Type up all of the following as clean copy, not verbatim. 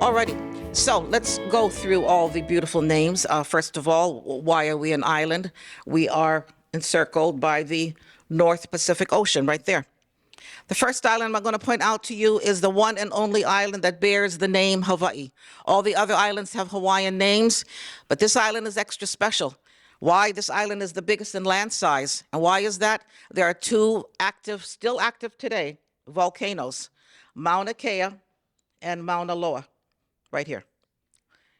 Alrighty, so let's go through all the beautiful names. First of all, why are we an island? We are encircled by the North Pacific Ocean right there. The first island I'm going to point out to you is the one and only island that bears the name Hawaii. All the other islands have Hawaiian names, but this island is extra special. Why? This island is the biggest in land size. And why is that? There are two active, still active today, volcanoes, Mauna Kea and Mauna Loa, right here.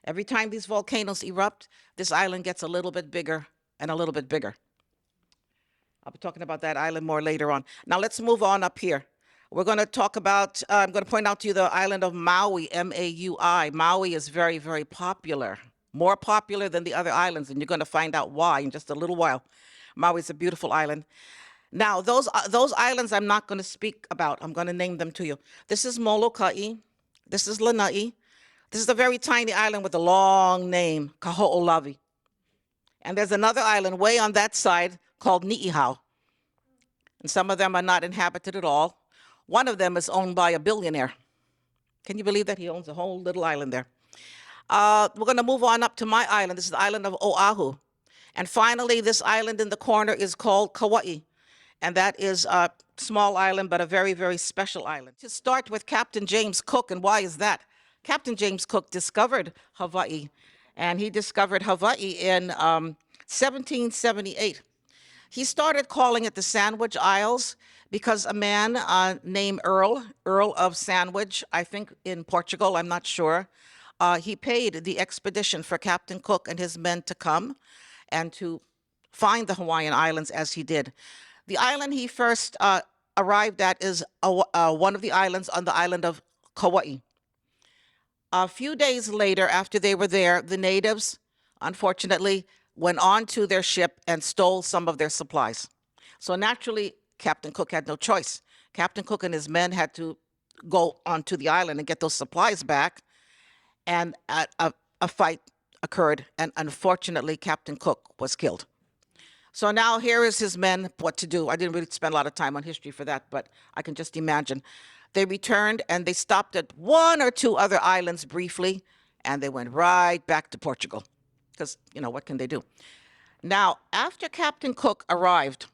Every time these volcanoes erupt, this island gets a little bit bigger and a little bit bigger. I'll be talking about that island more later on. Now let's move on up here. We're going to talk about, I'm going to point out to you the island of Maui, M-A-U-I. Maui is very, very popular, more popular than the other islands, and you're going to find out why in just a little while. Maui is a beautiful island. Now, those islands I'm not going to speak about. I'm going to name them to you. This is Molokai. This is Lanai. This is a very tiny island with a long name, Kaho'olawi. And there's another island way on that side called Ni'ihau. And some of them are not inhabited at all. One of them is owned by a billionaire. Can you believe that? He owns a whole little island there. We're going to move on up to my island. This is the island of Oahu. And finally, this island in the corner is called Kauai. And that is a small island, but a very, very special island. To start with Captain James Cook, and why is that? Captain James Cook discovered Hawaii, and he discovered Hawaii in 1778. He started calling it the Sandwich Isles because a man named Earl of Sandwich, I think in Portugal, I'm not sure, he paid the expedition for Captain Cook and his men to come and to find the Hawaiian Islands as he did. The island he first arrived at is one of the islands on the island of Kauai. A few days later, after they were there, the natives, unfortunately, went on to their ship and stole some of their supplies. So naturally, Captain Cook had no choice. Captain Cook and his men had to go onto the island and get those supplies back. And a fight occurred, and unfortunately, Captain Cook was killed. So now here is his men, what to do. I didn't really spend a lot of time on history for that, but I can just imagine. They returned and they stopped at one or two other islands briefly, and they went right back to Portugal. Because, you know, what can they do? Now, after Captain Cook arrived,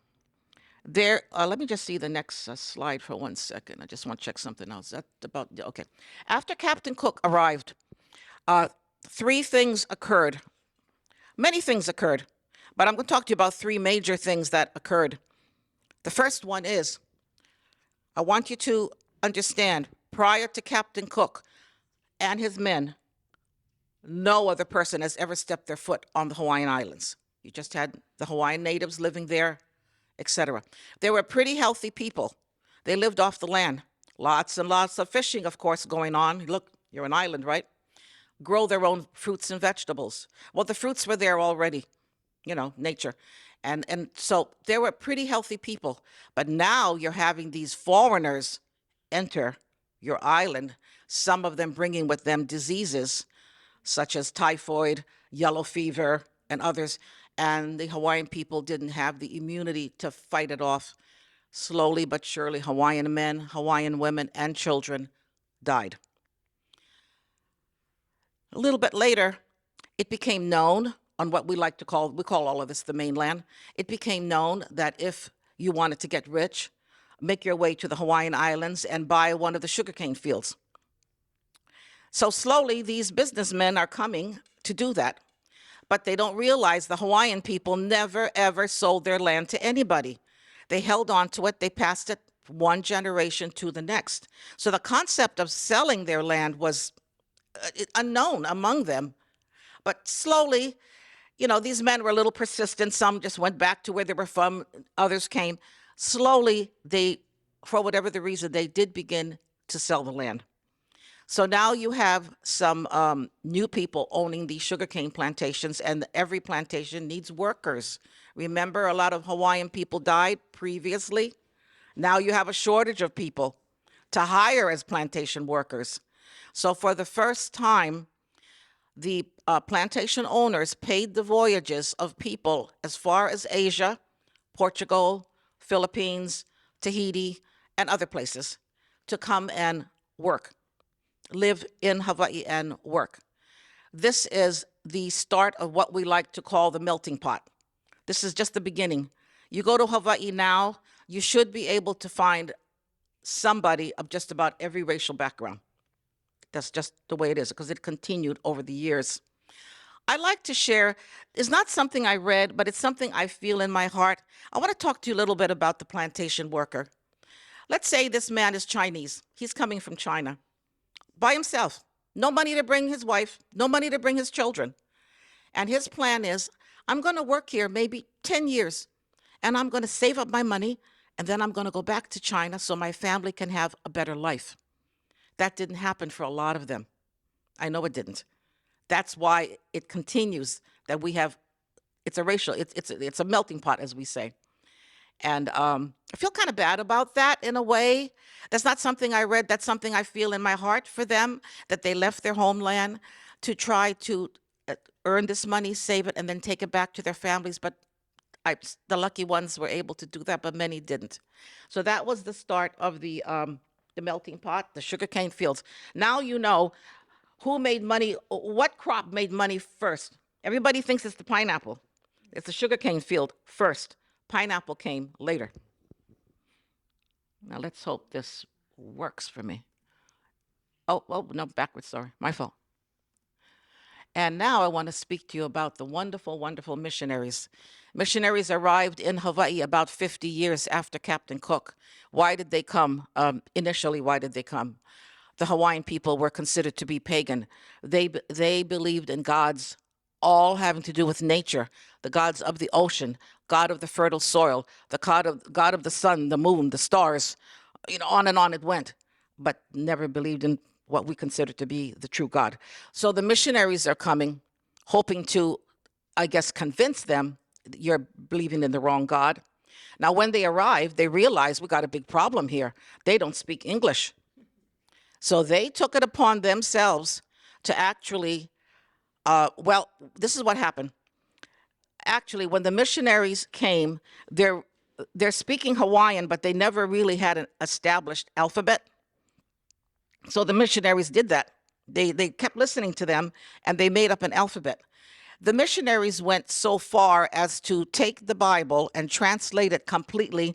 there, let me just see the next slide for 1 second. I just want to check something else. That about, okay. After Captain Cook arrived, three things occurred. Many things occurred, but I'm going to talk to you about three major things that occurred. The first one is, I want you to understand, prior to Captain Cook and his men, no other person has ever stepped their foot on the Hawaiian Islands. You just had the Hawaiian natives living there, etc. They were pretty healthy people. They lived off the land. Lots and lots of fishing, of course, going on. Look, you're an island, right? Grow their own fruits and vegetables. Well, the fruits were there already, you know, nature. And so they were pretty healthy people. But now you're having these foreigners enter your island, some of them bringing with them diseases such as typhoid, yellow fever, and others. And the Hawaiian people didn't have the immunity to fight it off. Slowly but surely, Hawaiian men, Hawaiian women, and children died. A little bit later, it became known on what we like to call, we call all of this the mainland. It became known that if you wanted to get rich, make your way to the Hawaiian Islands and buy one of the sugarcane fields. So slowly, these businessmen are coming to do that. But they don't realize the Hawaiian people never, ever sold their land to anybody. They held on to it. They passed it one generation to the next. So the concept of selling their land was unknown among them. But slowly, you know, these men were a little persistent. Some just went back to where they were from. Others came. Slowly, they, for whatever the reason, they did begin to sell the land. So now you have some new people owning these sugarcane plantations, and every plantation needs workers. Remember, a lot of Hawaiian people died previously. Now you have a shortage of people to hire as plantation workers. So for the first time, the plantation owners paid the voyages of people as far as Asia, Portugal, Philippines, Tahiti, and other places to come and work. live in Hawaii and work. This is the start of what we like to call the melting pot. This is just the beginning. You go to Hawaii now, you should be able to find somebody of just about every racial background. That's just the way it is, because it continued over the years. I like to share, it's not something I read, but it's something I feel in my heart. I want to talk to you a little bit about the plantation worker. Let's say this man is Chinese. He's coming from China by himself. No money to bring his wife, no money to bring his children. And his plan is, I'm going to work here maybe 10 years, and I'm going to save up my money, and then I'm going to go back to China so my family can have a better life. That didn't happen for a lot of them. I know it didn't. That's why it continues, that we have, it's a racial, it's a melting pot, as we say. And I feel kind of bad about that in a way. That's not something I read. That's something I feel in my heart for them, that they left their homeland to try to earn this money, save it, and then take it back to their families. But the lucky ones were able to do that, but many didn't. So that was the start of the melting pot, the sugarcane fields. Now you know who made money, what crop made money first. Everybody thinks it's the pineapple. It's the sugarcane field first. Pineapple came later. Now let's hope this works for me. Oh, no, backwards, sorry, my fault. And now I want to speak to you about the wonderful, wonderful missionaries. Missionaries arrived in Hawaii about 50 years after Captain Cook. Why did they come? Initially, why did they come? The Hawaiian people were considered to be pagan. They believed in gods all having to do with nature, the gods of the ocean, God of the fertile soil, the God of the sun, the moon, the stars, on and on it went, but never believed in what we consider to be the true God. So the missionaries are coming, hoping to, I guess, convince them you're believing in the wrong God. Now, when they arrive, they realize we got a big problem here. They don't speak English. So they took it upon themselves to actually, this is what happened. Actually, when the missionaries came, they're speaking Hawaiian, but they never really had an established alphabet. So the missionaries did that. They kept listening to them, and they made up an alphabet. The missionaries went so far as to take the Bible and translate it completely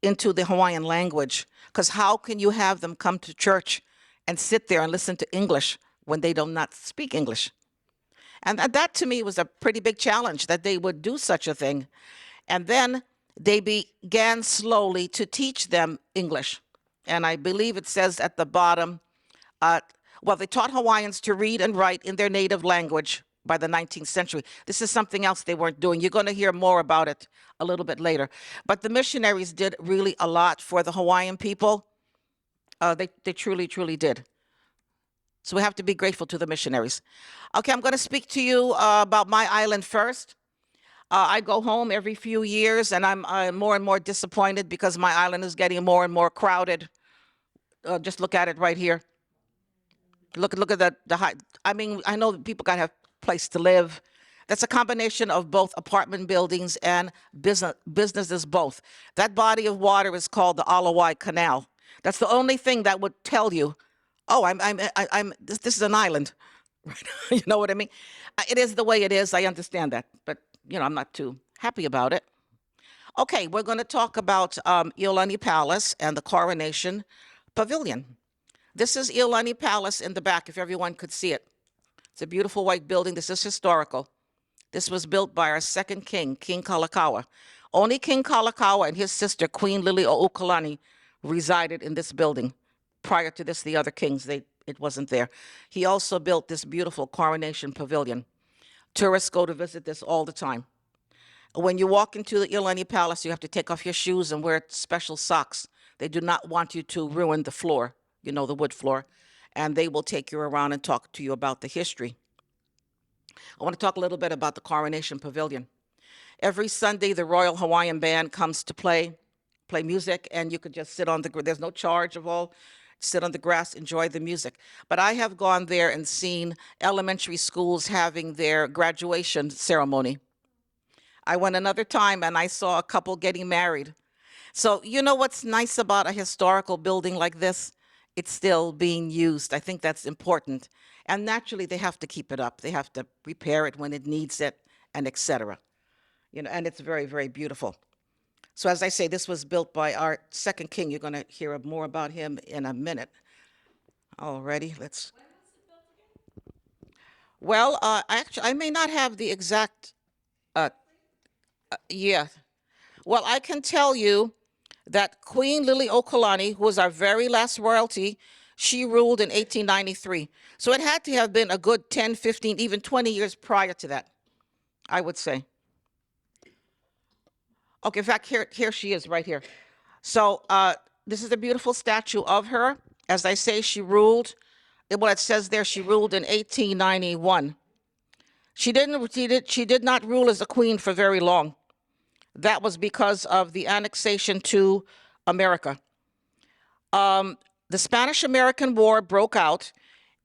into the Hawaiian language. Because how can you have them come to church and sit there and listen to English when they do not speak English? And that to me was a pretty big challenge, that they would do such a thing. And then they began slowly to teach them English. And I believe it says at the bottom, they taught Hawaiians to read and write in their native language by the 19th century. This is something else they weren't doing. You're going to hear more about it a little bit later. But the missionaries did really a lot for the Hawaiian people. They truly, truly did. So we have to be grateful to the missionaries. Okay, I'm going to speak to you about my island first. I go home every few years, and I'm more and more disappointed because my island is getting more and more crowded. Just look at it right here. Look at the height. I mean, I know that people got to have a place to live. That's a combination of both apartment buildings and businesses both. That body of water is called the Alawai Canal. That's the only thing that would tell you, oh, this is an island. You know what I mean? It is the way it is. I understand that, but I'm not too happy about it. Okay, we're going to talk about Iolani Palace and the Coronation Pavilion. This is Iolani Palace in the back, if everyone could see it. It's a beautiful white building. This is historical. This was built by our second king, King Kalakaua. Only King Kalakaua and his sister, Queen Liliuokalani, resided in this building. Prior to this, the other kings, it wasn't there. He also built this beautiful Coronation Pavilion. Tourists go to visit this all the time. When you walk into the Iolani Palace, you have to take off your shoes and wear special socks. They do not want you to ruin the floor, the wood floor, and they will take you around and talk to you about the history. I want to talk a little bit about the Coronation Pavilion. Every Sunday, the Royal Hawaiian Band comes to play music, and you could just sit on there's no charge of all, sit on the grass, enjoy the music. But I have gone there and seen elementary schools having their graduation ceremony. I went another time and I saw a couple getting married. So what's nice about a historical building like this? it's still being used. I think that's important. And naturally, they have to keep it up. They have to repair it when it needs it, and etc. And it's very, very beautiful. So as I say, this was built by our second king. You're going to hear more about him in a minute. Alrighty, let's. Well, actually, I may not have the exact. Uh, yeah. Well, I can tell you that Queen Liliuokalani, who was our very last royalty, she ruled in 1893. So it had to have been a good 10, 15, even 20 years prior to that, I would say. Okay, in fact, here she is right here. So this is a beautiful statue of her. As I say, she ruled, well, it says there she ruled in 1891. She did not rule as a queen for very long. That was because of the annexation to America. The Spanish-American War broke out,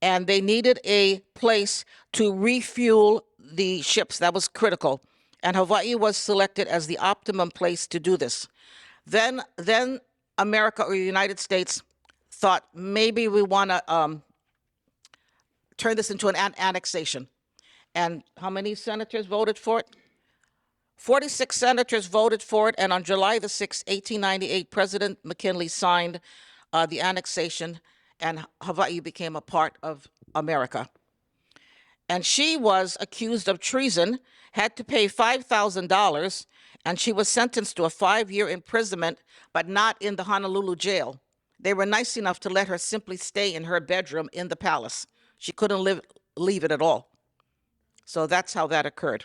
and they needed a place to refuel the ships. That was critical, and Hawaii was selected as the optimum place to do this. Then America, or the United States, thought maybe we want to turn this into an annexation. And how many senators voted for it? 46 senators voted for it, and on July the 6th, 1898, President McKinley signed the annexation, and Hawaii became a part of America. And she was accused of treason, had to pay $5,000, and she was sentenced to a 5-year imprisonment, but not in the Honolulu jail. They were nice enough to let her simply stay in her bedroom in the palace. She couldn't leave it at all. So that's how that occurred.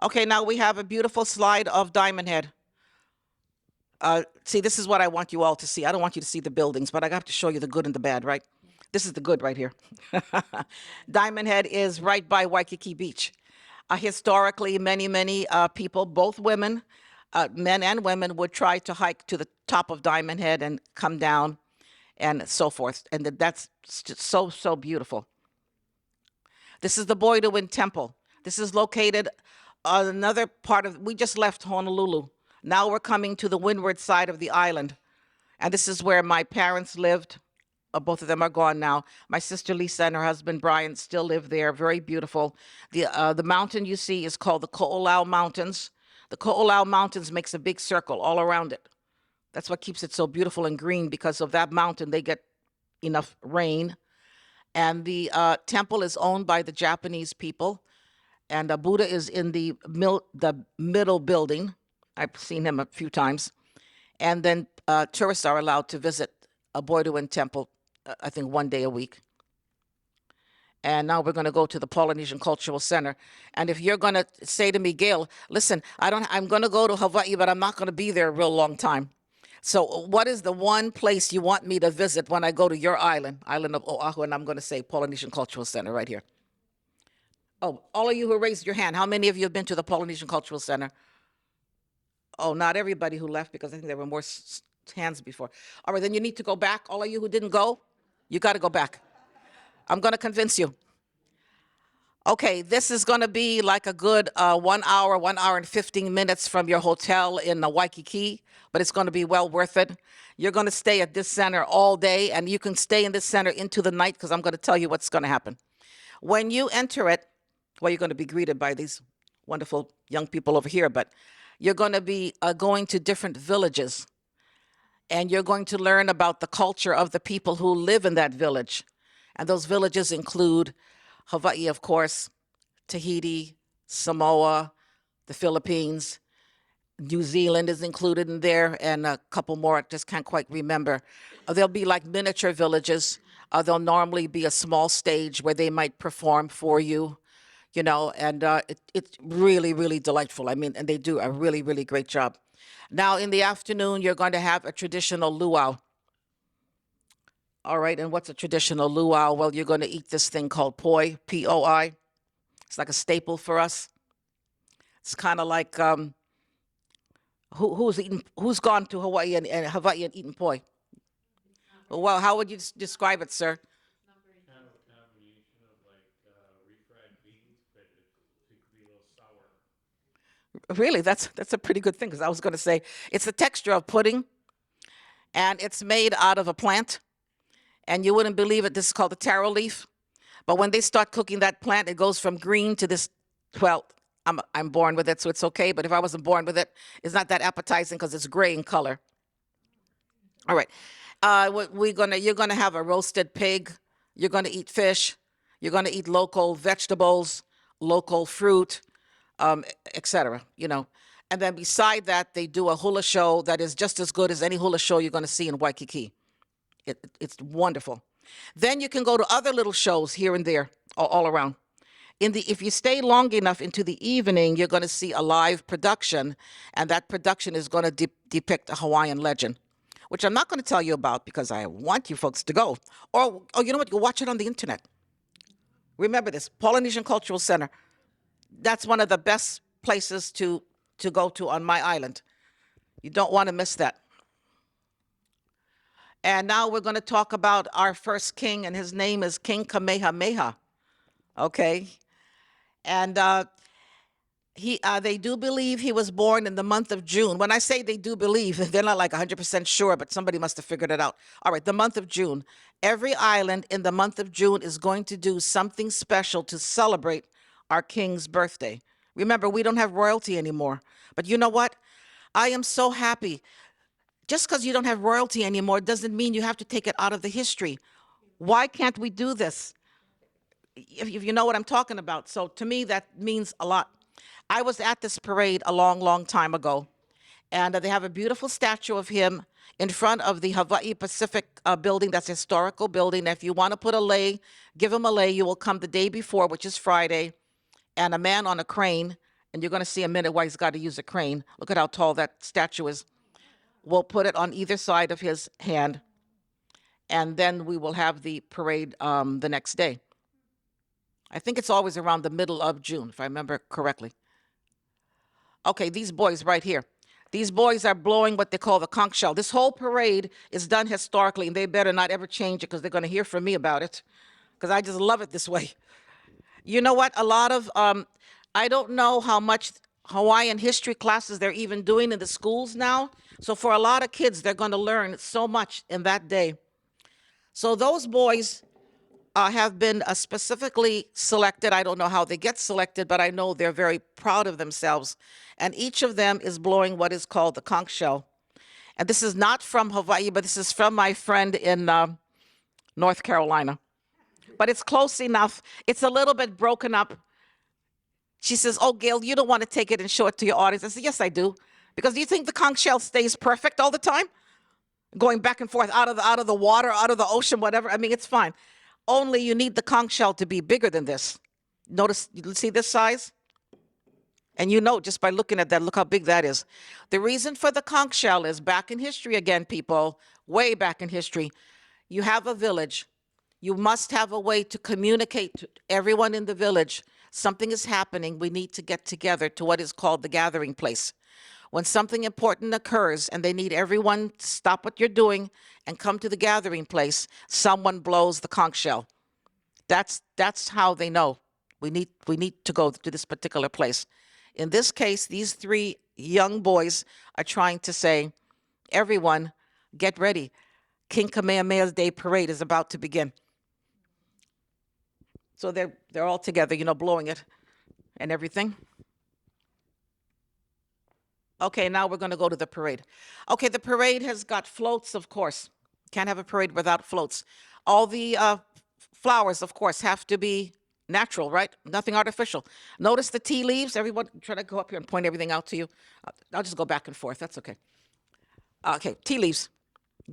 Okay, now we have a beautiful slide of Diamond Head. See, this is what I want you all to see. I don't want you to see the buildings, but I have to show you the good and the bad, right? This is the good right here. Diamond Head is right by Waikiki Beach. Historically, many people, both women, men and women, would try to hike to the top of Diamond Head and come down and so forth. And that's so beautiful. This is the Boiduin Temple. This is located on another part of, we just left Honolulu. Now we're coming to the windward side of the island. And this is where my parents lived. Both of them are gone now. My sister Lisa and her husband Brian still live there. Very beautiful. The mountain you see is called the Ko'olau Mountains. The Ko'olau Mountains makes a big circle all around it. That's what keeps it so beautiful and green, because of that mountain they get enough rain. And the temple is owned by the Japanese people. And Buddha is in the middle building. I've seen him a few times. And then tourists are allowed to visit a Boiduin temple, I think 1 day a week. And now we're going to go to the Polynesian Cultural Center. And if you're going to say to me, Gail, listen, I'm going to go to Hawaii, but I'm not going to be there a real long time. So what is the one place you want me to visit when I go to your island of Oahu? And I'm going to say Polynesian Cultural Center right here. Oh, all of you who raised your hand, how many of you have been to the Polynesian Cultural Center? Oh, not everybody who left, because I think there were more hands before. All right, then you need to go back. All of you who didn't go, you got to go back. I'm going to convince you. Okay, this is going to be like a good 1 hour, 1 hour and 15 minutes from your hotel in Waikiki, but it's going to be well worth it. You're going to stay at this center all day, and you can stay in this center into the night, because I'm going to tell you what's going to happen. When you enter it, well, you're going to be greeted by these wonderful young people over here, but you're going to be going to different villages, and you're going to learn about the culture of the people who live in that village. And those villages include Hawaii, of course, Tahiti, Samoa, the Philippines, New Zealand is included in there, and a couple more I just can't quite remember. They'll be like miniature villages. There'll normally be a small stage where they might perform for you, and it's really delightful. I mean, and they do a really great job. Now, in the afternoon, you're going to have a traditional luau. All right, and what's a traditional luau? Well, you're going to eat this thing called poi, P-O-I. It's like a staple for us. It's kind of like, who's gone to Hawaii and eaten poi? Well, how would you describe it, sir? Kind of a combination of like refried beans, but it could be a little sour. Really, that's a pretty good thing, because I was going to say it's the texture of pudding, and it's made out of a plant. And you wouldn't believe it. This is called the taro leaf. But when they start cooking that plant, it goes from green to this. Well, I'm born with it, so it's okay. But if I wasn't born with it, it's not that appetizing because it's gray in color. All right. You're gonna have a roasted pig. You're gonna eat fish. You're gonna eat local vegetables, local fruit, etc. You know, and then beside that, they do a hula show that is just as good as any hula show you're gonna see in Waikiki. It's wonderful. Then you can go to other little shows here and there, all around. If you stay long enough into the evening, you're going to see a live production, and that production is going to depict a Hawaiian legend, which I'm not going to tell you about because I want you folks to go. Or you know what? You'll watch it on the internet. Remember this, Polynesian Cultural Center. That's one of the best places to go to on my island. You don't want to miss that. And now we're going to talk about our first king, and his name is King Kamehameha. Okay? And they do believe he was born in the month of June. When I say they do believe, they're not like 100% sure, but somebody must have figured it out. All right, the month of June. Every island in the month of June is going to do something special to celebrate our king's birthday. Remember, we don't have royalty anymore. But you know what? I am so happy. Just because you don't have royalty anymore doesn't mean you have to take it out of the history. Why can't we do this? If you know what I'm talking about. So to me, that means a lot. I was at this parade a long, long time ago, and they have a beautiful statue of him in front of the Hawaii Pacific building. That's a historical building. If you want to put a lei, give him a lei. You will come the day before, which is Friday, and a man on a crane, and you're going to see in a minute why he's got to use a crane. Look at how tall that statue is. We'll put it on either side of his hand, and then we will have the parade the next day. I think it's always around the middle of June, if I remember correctly. Okay, these boys right here. These boys are blowing what they call the conch shell. This whole parade is done historically, and they better not ever change it because they're going to hear from me about it, because I just love it this way. You know what? A lot of, I don't know how much Hawaiian history classes they're even doing in the schools now. So for a lot of kids, they're going to learn so much in that day. So those boys have been specifically selected. I don't know how they get selected, but I know they're very proud of themselves. And each of them is blowing what is called the conch shell. And this is not from Hawaii, but this is from my friend in North Carolina. But it's close enough. It's a little bit broken up. She says, "Oh, Gail, you don't want to take it and show it to your audience." I said, "Yes, I do." Because do you think the conch shell stays perfect all the time? Going back and forth out of the water, out of the ocean, whatever. I mean, it's fine. Only you need the conch shell to be bigger than this. Notice, you see this size? And you know, just by looking at that, look how big that is. The reason for the conch shell is back in history again, people, way back in history. You have a village. You must have a way to communicate to everyone in the village. Something is happening. We need to get together to what is called the gathering place. When something important occurs and they need everyone to stop what you're doing and come to the gathering place, someone blows the conch shell. That's how they know we need to go to this particular place. In this case, these three young boys are trying to say, everyone, get ready. King Kamehameha's Day Parade is about to begin. So they're all together, you know, blowing it and everything. Okay, now we're going to go to the parade. Okay, the parade has got floats, of course. Can't have a parade without floats. All the flowers, of course, have to be natural, right? Nothing artificial. Notice the tea leaves. Everyone, try to go up here and point everything out to you. I'll just go back and forth. That's okay. Okay, tea leaves.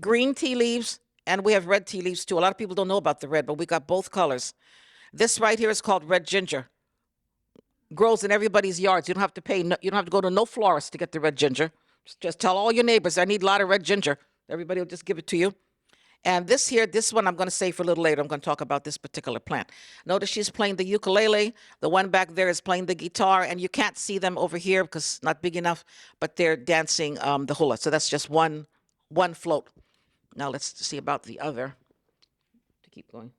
Green tea leaves, and we have red tea leaves too. A lot of people don't know about the red, but we got both colors. This right here is called red ginger. Grows in everybody's yards. You don't have to pay. You don't have to go to no florist to get the red ginger. Just tell all your neighbors, I need a lot of red ginger. Everybody will just give it to you. And this one I'm going to save for a little later. I'm going to talk about this particular plant. Notice she's playing the ukulele. The one back there is playing the guitar, and you can't see them over here because it's not big enough, but they're dancing the hula. So that's just one float. Now let's see about the other. To keep going.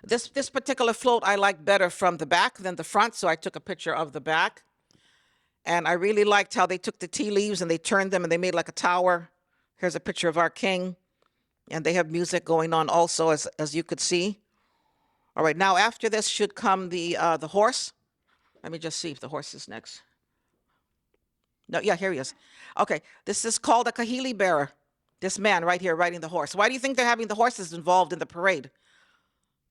This particular float I like better from the back than the front, so I took a picture of the back. And I really liked how they took the tea leaves and they turned them and they made like a tower. Here's a picture of our king, and they have music going on also, as you could see. All right, now after this should come the horse. Let me just see if the horse is next. No, yeah, here he is. Okay, this is called a kahili bearer. This man right here riding the horse. Why do you think they're having the horses involved in the parade?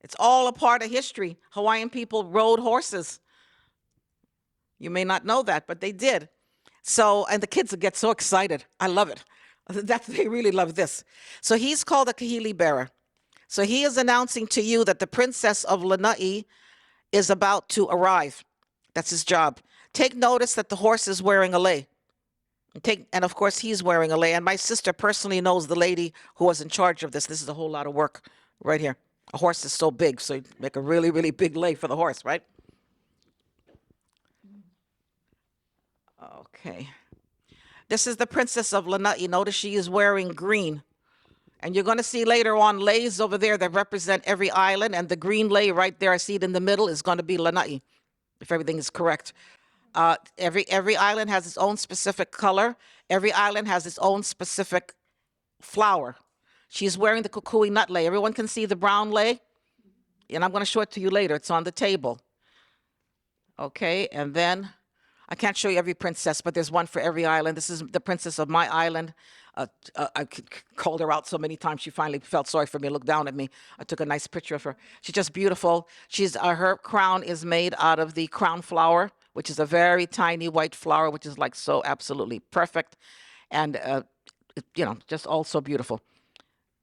It's all a part of history. Hawaiian people rode horses. You may not know that, but they did. So, and the kids get so excited. I love it. They really love this. So he's called a kahili bearer. So he is announcing to you that the princess of Lanai is about to arrive. That's his job. Take notice that the horse is wearing a lei. And of course he's wearing a lei. And my sister personally knows the lady who was in charge of this. This is a whole lot of work right here. A horse is so big, so you make a really, really big lei for the horse, right? Okay. This is the princess of Lanai. Notice she is wearing green. And you're going to see later on leis over there that represent every island. And the green lei right there, I see it in the middle, is going to be Lanai, if everything is correct. Every island has its own specific color. Every island has its own specific flower. She's wearing the kukui nut lei. Everyone can see the brown lei? And I'm going to show it to you later. It's on the table. Okay, and then I can't show you every princess, but there's one for every island. This is the princess of my island. I called her out so many times. She finally felt sorry for me, looked down at me. I took a nice picture of her. She's just beautiful. Her crown is made out of the crown flower, which is a very tiny white flower, which is like so absolutely perfect. And, just all so beautiful.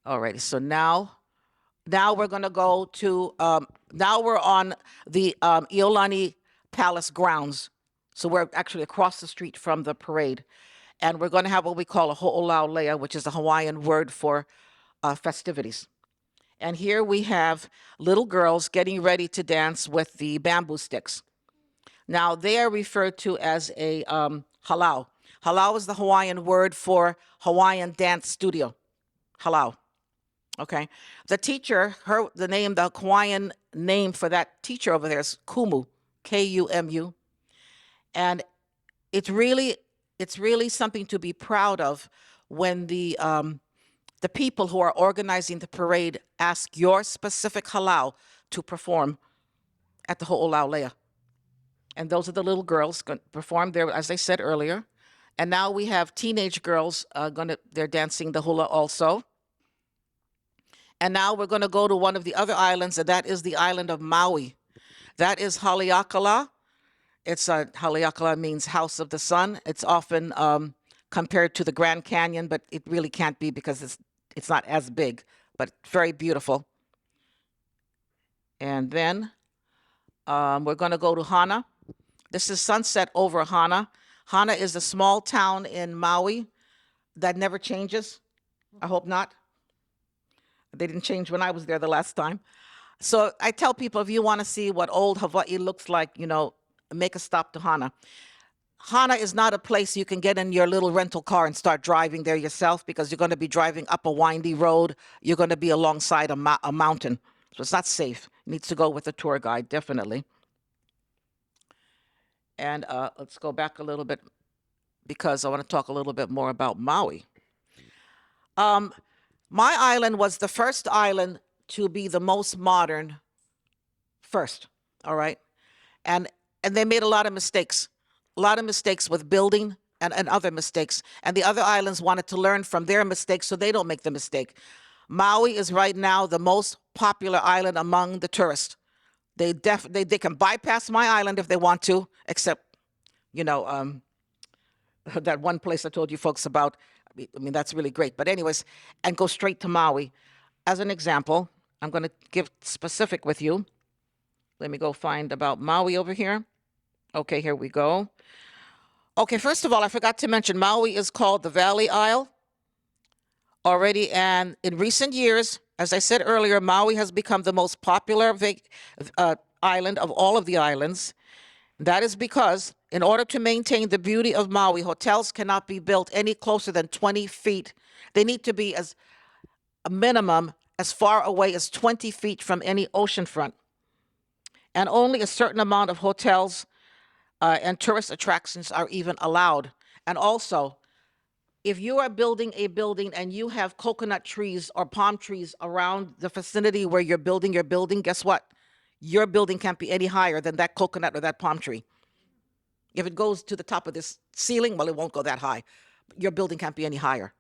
All right, so now we're going to go to, now we're on the Iolani Palace grounds. So we're actually across the street from the parade. And we're going to have what we call a ho'olaulea, which is a Hawaiian word for festivities. And here we have little girls getting ready to dance with the bamboo sticks. Now, they are referred to as a halau. Halau is the Hawaiian word for Hawaiian dance studio. Halau. Okay. The teacher, the Hawaiian name for that teacher over there is Kumu, Kumu. And it's really something to be proud of when the people who are organizing the parade ask your specific halau to perform at the ho'olaulea. And those are the little girls going to perform there, as I said earlier. And now we have teenage girls they're dancing the hula also. And now we're going to go to one of the other islands, and that is the island of Maui. That is Haleakala. Haleakala means house of the sun. It's often compared to the Grand Canyon, but it really can't be because it's not as big, but very beautiful. And then we're going to go to Hana. This is sunset over Hana. Hana is a small town in Maui that never changes. I hope not. They didn't change when I was there the last time. So I tell people, if you want to see what old Hawaii looks like, make a stop to Hana. Hana is not a place you can get in your little rental car and start driving there yourself, because you're going to be driving up a windy road. You're going to be alongside a mountain. So it's not safe. It needs to go with a tour guide, definitely. And let's go back a little bit, because I want to talk a little bit more about Maui. My island was the first island to be the most modern first, all right? And they made a lot of mistakes with building and other mistakes. And the other islands wanted to learn from their mistakes so they don't make the mistake. Maui is right now the most popular island among the tourists. They can bypass my island if they want to, except, that one place I told you folks about. I mean, that's really great. But anyways, and go straight to Maui. As an example, I'm going to give specific with you. Let me go find about Maui over here. Okay, here we go. Okay, first of all, I forgot to mention, Maui is called the Valley Isle already. And in recent years, as I said earlier, Maui has become the most popular island of all of the islands. That is because in order to maintain the beauty of Maui, hotels cannot be built any closer than 20 feet. They need to be as a minimum as far away as 20 feet from any oceanfront. And only a certain amount of hotels and tourist attractions are even allowed. And also, If you are building a building and you have coconut trees or palm trees around the vicinity where you're building your building, guess what? Your building can't be any higher than that coconut or that palm tree. If it goes to the top of this ceiling, well, it won't go that high. Your building can't be any higher.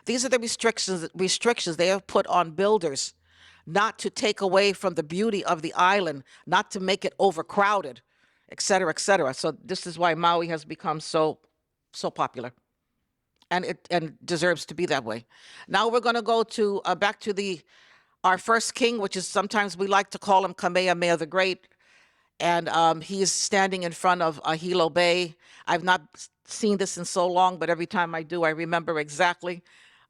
These are the restrictions they have put on builders, not to take away from the beauty of the island, not to make it overcrowded, et cetera, et cetera. So this is why Maui has become so popular, and it deserves to be that way. Now we're going to go to back to our first king, which is sometimes we like to call him Kamehameha the Great, and he is standing in front of Hilo Bay. I've not seen this in so long, but every time I do, I remember exactly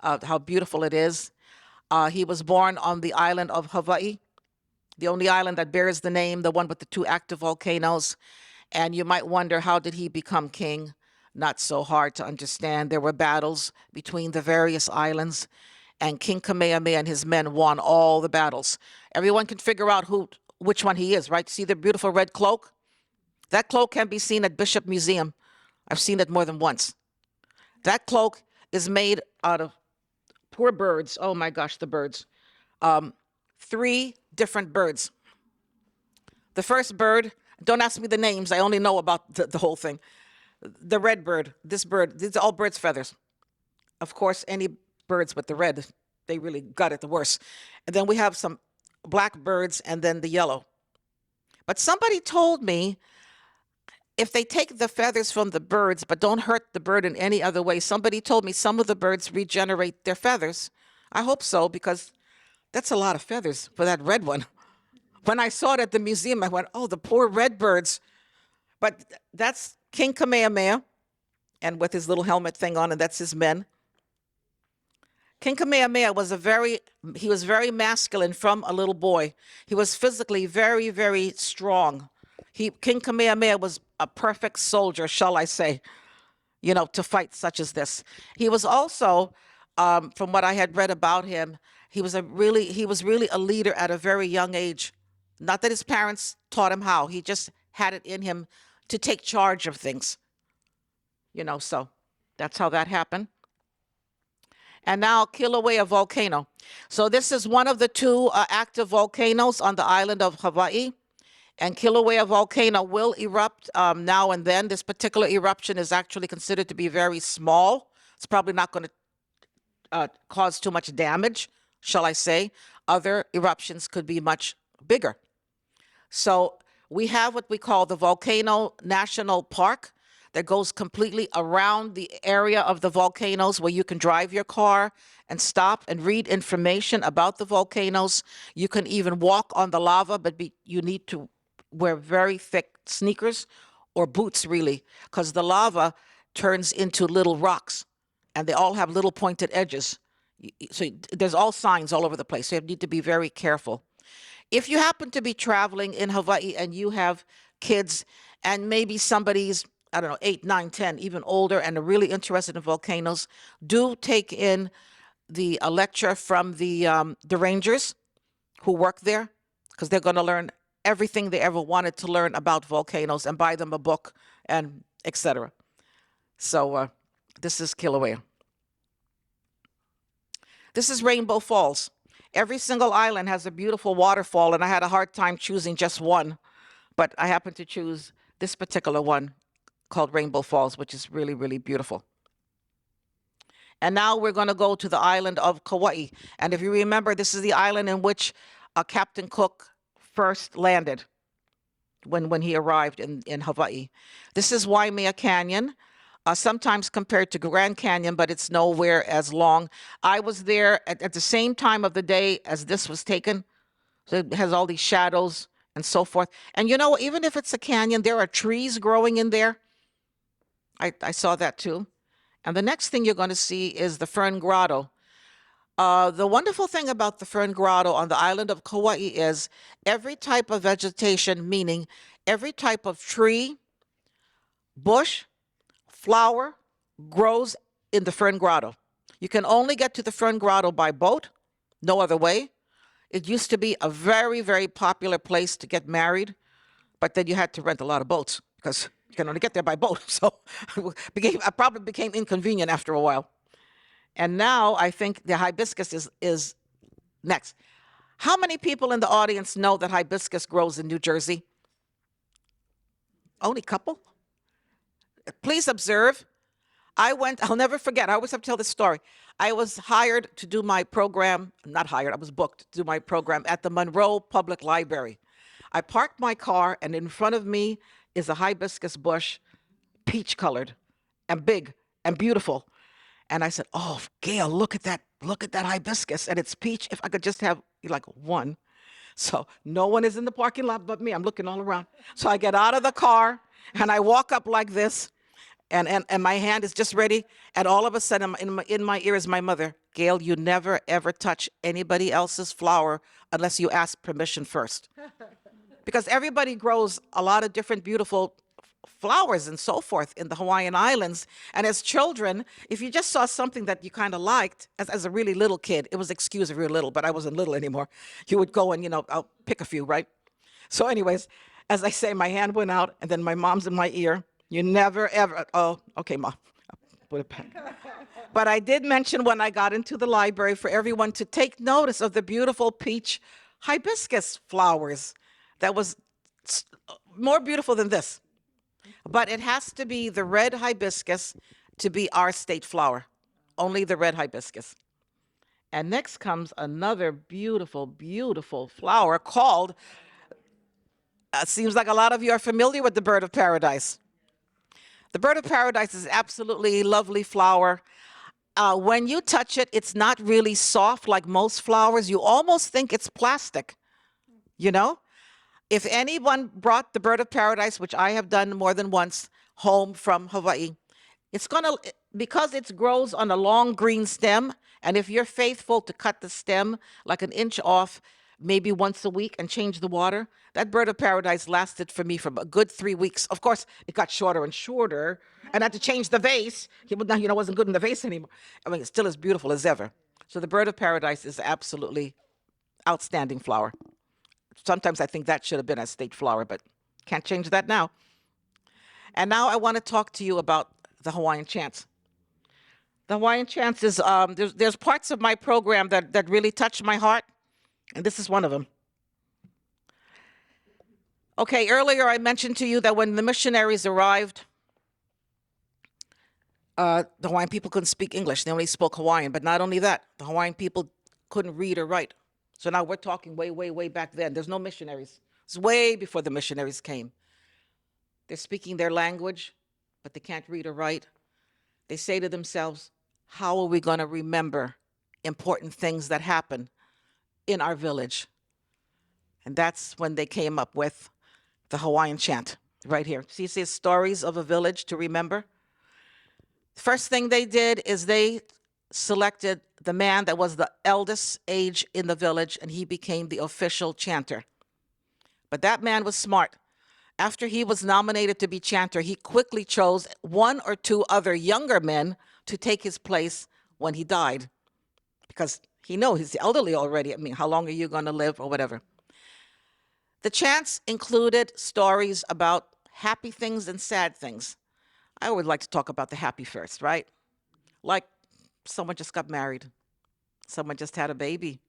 how beautiful it is. He was born on the island of Hawaii, the only island that bears the name, the one with the 2 active volcanoes. And you might wonder, how did he become king? Not so hard to understand. There were battles between the various islands, and King Kamehameha and his men won all the battles. Everyone can figure out which one he is, right? See the beautiful red cloak? That cloak can be seen at Bishop Museum. I've seen it more than once. That cloak is made out of poor birds. Oh my gosh, the birds. 3 different birds. The first bird, don't ask me the names, I only know about the whole thing. The red bird, this bird, these are all bird's feathers. Of course, any birds with the red, they really got it the worst. And then we have some black birds and then the yellow. But somebody told me if they take the feathers from the birds but don't hurt the bird in any other way, somebody told me some of the birds regenerate their feathers. I hope so, because that's a lot of feathers for that red one. When I saw it at the museum, I went, oh, the poor red birds. But that's King Kamehameha, and with his little helmet thing on, and that's his men. King Kamehameha was very masculine from a little boy. He was physically very, very strong. King Kamehameha was a perfect soldier, shall I say, to fight such as this. He was also, from what I had read about him, he was really a leader at a very young age. Not that his parents taught him how. He just had it in him to take charge of things. So that's how that happened. And now Kilauea volcano. So this is one of the 2 active volcanoes on the island of Hawaii. And Kilauea volcano will erupt now and then. This particular eruption is actually considered to be very small. It's probably not going to cause too much damage, shall I say. Other eruptions could be much bigger. So we have what we call the Volcano National Park that goes completely around the area of the volcanoes, where you can drive your car and stop and read information about the volcanoes. You can even walk on the lava, but you need to wear very thick sneakers or boots, really, because the lava turns into little rocks, and they all have little pointed edges. So there's all signs all over the place. So you need to be very careful. If you happen to be traveling in Hawaii and you have kids, and maybe somebody's, I don't know, 8, 9, 10, even older, and are really interested in volcanoes, do take in the lecture from the rangers who work there, because they're going to learn everything they ever wanted to learn about volcanoes, and buy them a book, and etc. So this is Kilauea. This is Rainbow Falls. Every single island has a beautiful waterfall, and I had a hard time choosing just one, but I happened to choose this particular one called Rainbow Falls, which is really, really beautiful. And now we're going to go to the island of Kauai. And if you remember, this is the island in which Captain Cook first landed when he arrived in Hawaii. This is Waimea Canyon, sometimes compared to Grand Canyon, but it's nowhere as long. I was there at the same time of the day as this was taken. So it has all these shadows and so forth. And even if it's a canyon, there are trees growing in there. I saw that too. And the next thing you're going to see is the Fern Grotto. The wonderful thing about the Fern Grotto on the island of Kauai is every type of vegetation, meaning every type of tree, bush, flower, grows in the Fern Grotto. You can only get to the Fern Grotto by boat, no other way. It used to be a very, very popular place to get married, but then you had to rent a lot of boats because you can only get there by boat. So it probably became inconvenient after a while. And now I think the hibiscus is next. How many people in the audience know that hibiscus grows in New Jersey? Only a couple? Please observe. I'll never forget, I always have to tell this story. I was hired to do my program, not hired, I was booked to do my program at the Monroe Public Library. I parked my car, and in front of me is a hibiscus bush, peach colored and big and beautiful. And I said, "Oh, Gail, look at that hibiscus, and it's peach. If I could just have like one." So no one is in the parking lot but me. I'm looking all around. So I get out of the car and I walk up like this, and my hand is just ready. And all of a sudden, in my ear is my mother. "Gail, you never ever touch anybody else's flower unless you ask permission first." Because everybody grows a lot of different beautiful flowers and so forth in the Hawaiian Islands. And as children, if you just saw something that you kind of liked, as a really little kid, it was excused if you were little, but I wasn't little anymore. You would go and, I'll pick a few, right? So anyways, as I say, my hand went out, and then my mom's in my ear. "You never, ever," oh, okay, Mom, put it back. But I did mention when I got into the library for everyone to take notice of the beautiful peach hibiscus flowers. That was more beautiful than this. But it has to be the red hibiscus to be our state flower. Only the red hibiscus. And next comes another beautiful, beautiful flower called, seems like a lot of you are familiar with the bird of paradise. The bird of paradise is absolutely lovely flower. When you touch it, it's not really soft like most flowers. You almost think it's plastic, you know? If anyone brought the bird of paradise, which I have done more than once, home from Hawaii, it's gonna, because it grows on a long green stem, and if you're faithful to cut the stem like an inch off, maybe once a week, and change the water, that bird of paradise lasted for me for a good 3 weeks. Of course, it got shorter and shorter, and I had to change the vase. It wasn't good in the vase anymore. I mean, it's still as beautiful as ever. So the bird of paradise is absolutely outstanding flower. Sometimes I think that should have been a state flower, but can't change that now. And now I want to talk to you about the Hawaiian chants. The Hawaiian chants is, there's parts of my program that really touch my heart, and this is one of them. Okay, earlier I mentioned to you that when the missionaries arrived, the Hawaiian people couldn't speak English. They only spoke Hawaiian. But not only that, the Hawaiian people couldn't read or write. So now we're talking way, way, way back then. There's no missionaries. It's way before the missionaries came. They're speaking their language, but they can't read or write. They say to themselves, how are we going to remember important things that happen in our village? And that's when they came up with the Hawaiian chant right here. See, it says stories of a village to remember. First thing they did is they selected the man that was the eldest age in the village, and he became the official chanter. But that man was smart. After he was nominated to be chanter, he quickly chose one or two other younger men to take his place when he died, because he knows he's elderly already. I mean, how long are you going to live or whatever? The chants included stories about happy things and sad things. I always like to talk about the happy first, right? Like someone just got married. Someone just had a baby.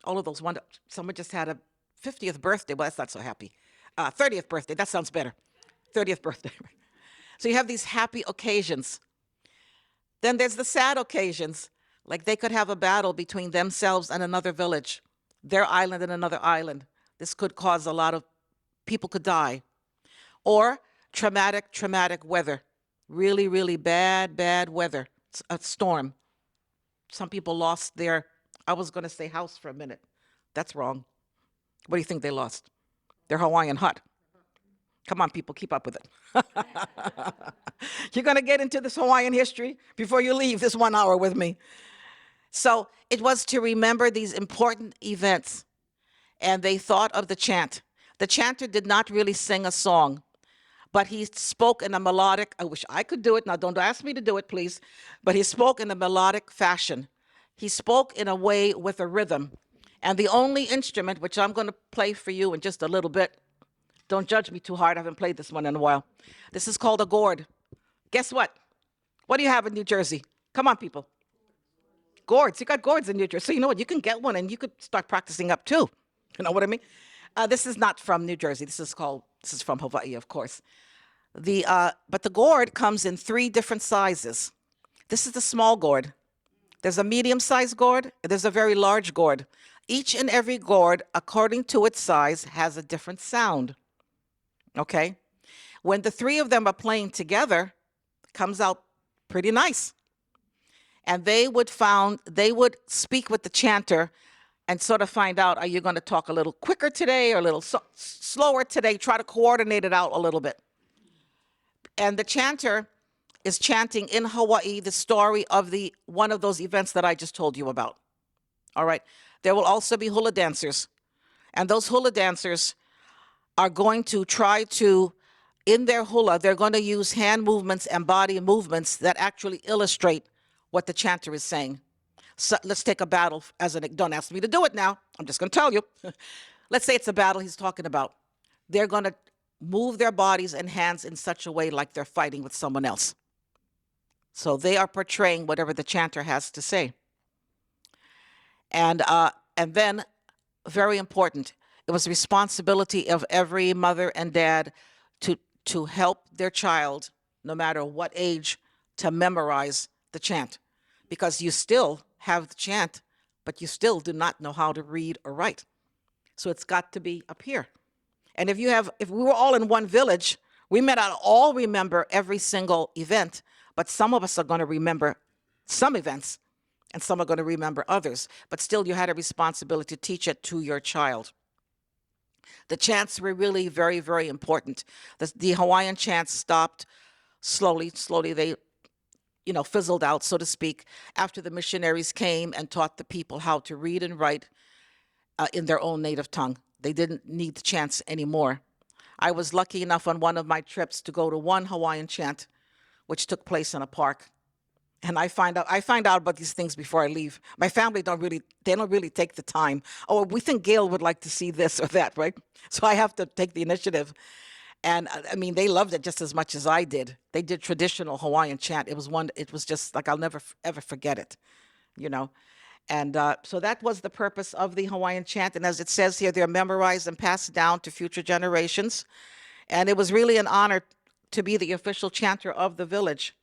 All of those someone just had a 50th birthday. Well, that's not so happy. 30th birthday, that sounds better. 30th birthday. So you have these happy occasions. Then there's the sad occasions. Like they could have a battle between themselves and another village, their island and another island. This could cause a lot of people could die. Or traumatic weather. Really, really bad weather. A storm. Some people lost their, I was going to say house for a minute. That's wrong. What do you think they lost? Their Hawaiian hut. Come on, people, keep up with it. You're going to get into this Hawaiian history before you leave this 1 hour with me. So it was to remember these important events, and they thought of the chant. The chanter did not really sing a song, but he spoke in a melodic, I wish I could do it. Now, don't ask me to do it, please. But he spoke in a melodic fashion. He spoke in a way with a rhythm. And the only instrument, which I'm going to play for you in just a little bit, don't judge me too hard, I haven't played this one in a while. This is called a gourd. Guess what? What do you have in New Jersey? Come on, people. gourds. You got gourds in New Jersey. So you know what? You can get one and you could start practicing up too. You know what I mean? This is not from New Jersey. This is from Hawaii, of course. But the gourd comes in 3 different sizes. This is the small gourd. There's a medium-sized gourd. There's a very large gourd. Each and every gourd, according to its size, has a different sound. Okay? When the 3 of them are playing together, it comes out pretty nice. And they would speak with the chanter and sort of find out, are you going to talk a little quicker today or a little slower today? Try to coordinate it out a little bit. And the chanter is chanting in Hawaii the story of one of those events that I just told you about. All right. There will also be hula dancers. And those hula dancers are going to try to, in their hula, they're going to use hand movements and body movements that actually illustrate what the chanter is saying. So let's take a battle don't ask me to do it now. I'm just going to tell you. Let's say it's a battle he's talking about. They're going to move their bodies and hands in such a way like they're fighting with someone else. So they are portraying whatever the chanter has to say. And then, very important, it was the responsibility of every mother and dad to help their child, no matter what age, to memorize the chant. Because you still have the chant, but you still do not know how to read or write. So it's got to be up here. And if we were all in one village, we may not all remember every single event, but some of us are going to remember some events, and some are going to remember others. But still, you had a responsibility to teach it to your child. The chants were really very, very important. The Hawaiian chants stopped slowly. They, fizzled out, so to speak, after the missionaries came and taught the people how to read and write in their own native tongue. They didn't need the chants anymore. I was lucky enough on one of my trips to go to one Hawaiian chant, which took place in a park. And I find out about these things before I leave. My family don't really take the time. Oh, we think Gail would like to see this or that, right? So I have to take the initiative. And I mean, they loved it just as much as I did. They did traditional Hawaiian chant. It was just like, I'll never ever forget it, And so that was the purpose of the Hawaiian chant. And as it says here, they're memorized and passed down to future generations. And it was really an honor to be the official chanter of the village.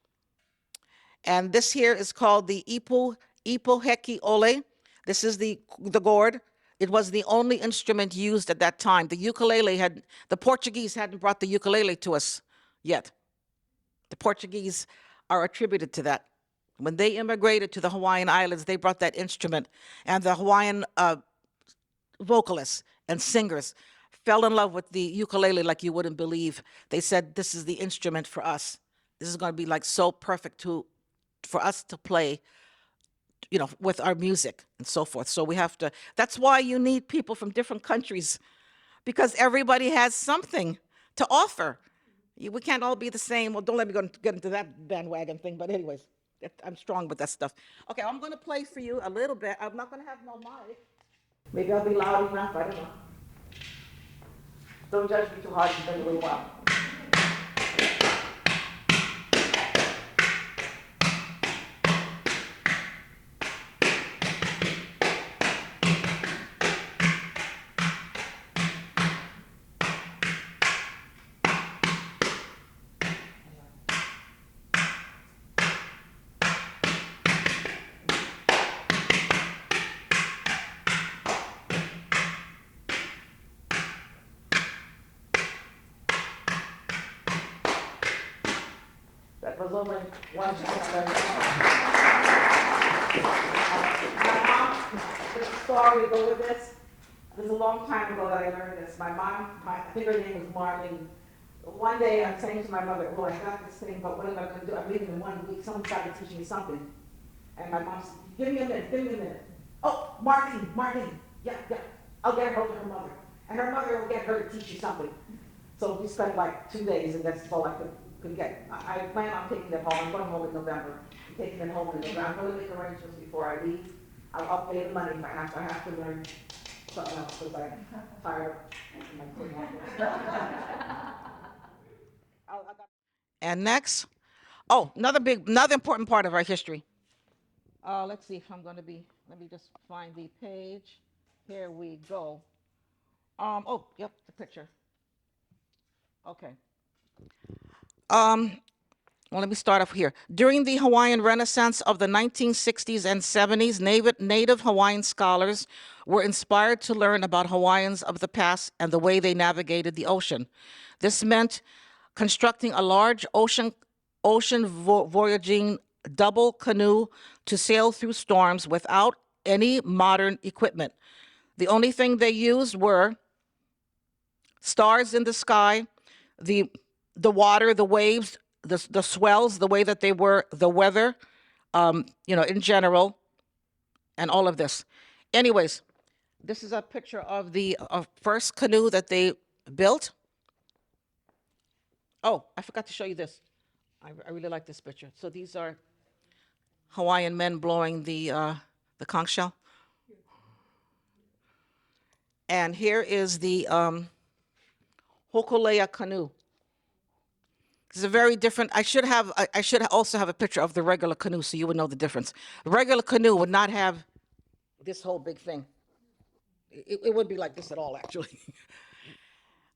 And this here is called the Ipu Heki Ole. This is the gourd. It was the only instrument used at that time. The Portuguese hadn't brought the ukulele to us yet. The Portuguese are attributed to that. When they immigrated to the Hawaiian Islands, they brought that instrument. And the Hawaiian vocalists and singers fell in love with the ukulele like you wouldn't believe. They said, this is the instrument for us. This is going to be like so perfect for us to play, with our music and so forth. So that's why you need people from different countries, because everybody has something to offer. We can't all be the same. Well, don't let me get into that bandwagon thing, but anyways, I'm strong with that stuff. Okay, I'm going to play for you a little bit. I'm not going to have no mic. Maybe I'll be loud enough, I don't know. Don't judge me too hard, you've been really well. That was only one chance. My mom, there's a story to go with this. This is a long time ago that I learned this. My mom, I think her name was Marlene. One day I'm saying to my mother, well, I got this thing, but what am I going to do? I'm leaving in 1 week. Someone's got to teach me something. And my mom said, give me a minute. Oh, Marlene. Yeah. I'll get her hold of her mother. And her mother will get her to teach you something. So we spent like 2 days, and that's all I could get. I plan on taking them home. I'm going home in November. I'm taking them home in November. I'm going to make arrangements before I leave. I'll pay the money if I have to learn something else because I'm tired. And next, another important part of our history. Let's see if I'm going to be, let me just find the page. Here we go. Oh, yep, the picture. Okay. Um, well, let me start off here. During the Hawaiian Renaissance of the 1960s and 70s, native Hawaiian scholars were inspired to learn about Hawaiians of the past and the way they navigated the ocean. This meant constructing a large voyaging double canoe to sail through storms without any modern equipment. The only thing they used were stars in the sky, the the water, the waves, the swells, the way that they were, the weather, in general, and all of this. Anyways, this is a picture of the first canoe that they built. Oh, I forgot to show you this. I really like this picture. So these are Hawaiian men blowing the conch shell. And here is the Hokulea canoe. This is a very different. I should also have a picture of the regular canoe so you would know the difference. The regular canoe would not have this whole big thing. It wouldn't be like this at all, actually.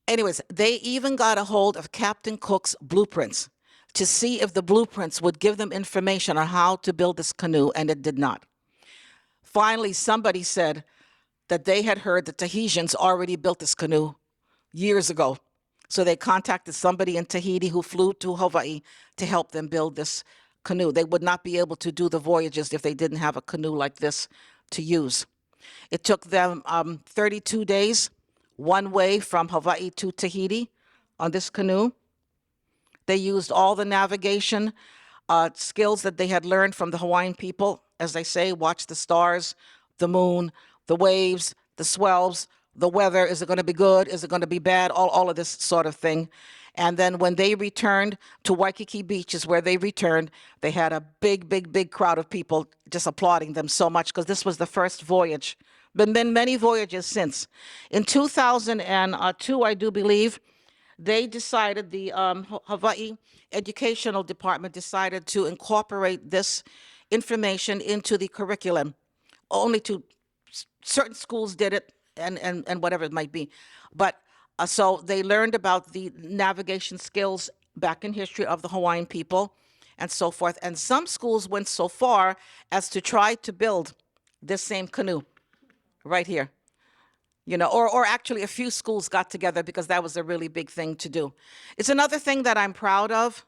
Anyways, they even got a hold of Captain Cook's blueprints to see if the blueprints would give them information on how to build this canoe, and it did not. Finally, somebody said that they had heard the Tahitians already built this canoe years ago. So they contacted somebody in Tahiti who flew to Hawaii to help them build this canoe. They would not be able to do the voyages if they didn't have a canoe like this to use. It took them 32 days, one way from Hawaii to Tahiti on this canoe. They used all the navigation skills that they had learned from the Hawaiian people. As I say, watch the stars, the moon, the waves, the swells, the weather. Is it going to be good? Is it going to be bad? All of this sort of thing. And then when they returned to Waikiki Beach is where they returned, they had a big crowd of people just applauding them so much because this was the first voyage. Been many voyages since. In 2002, I do believe, they decided, the Hawaii Educational Department decided to incorporate this information into the curriculum. Only to certain schools did it, and whatever it might be. But so they learned about the navigation skills back in history of the Hawaiian people and so forth. And some schools went so far as to try to build this same canoe right here. Or actually a few schools got together because that was a really big thing to do. It's another thing that I'm proud of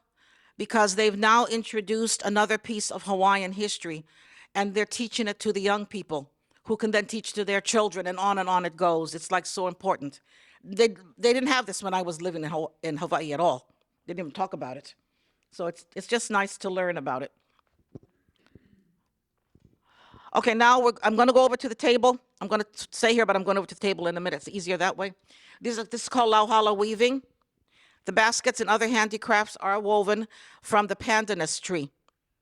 because they've now introduced another piece of Hawaiian history and they're teaching it to the young people who can then teach to their children, and on it goes. It's like so important. They didn't have this when I was living in Hawaii at all. They didn't even talk about it. So it's just nice to learn about it. Okay, now I'm going to go over to the table. I'm going to stay here, but I'm going over to the table in a minute. It's easier that way. This is called lauhala weaving. The baskets and other handicrafts are woven from the pandanus tree.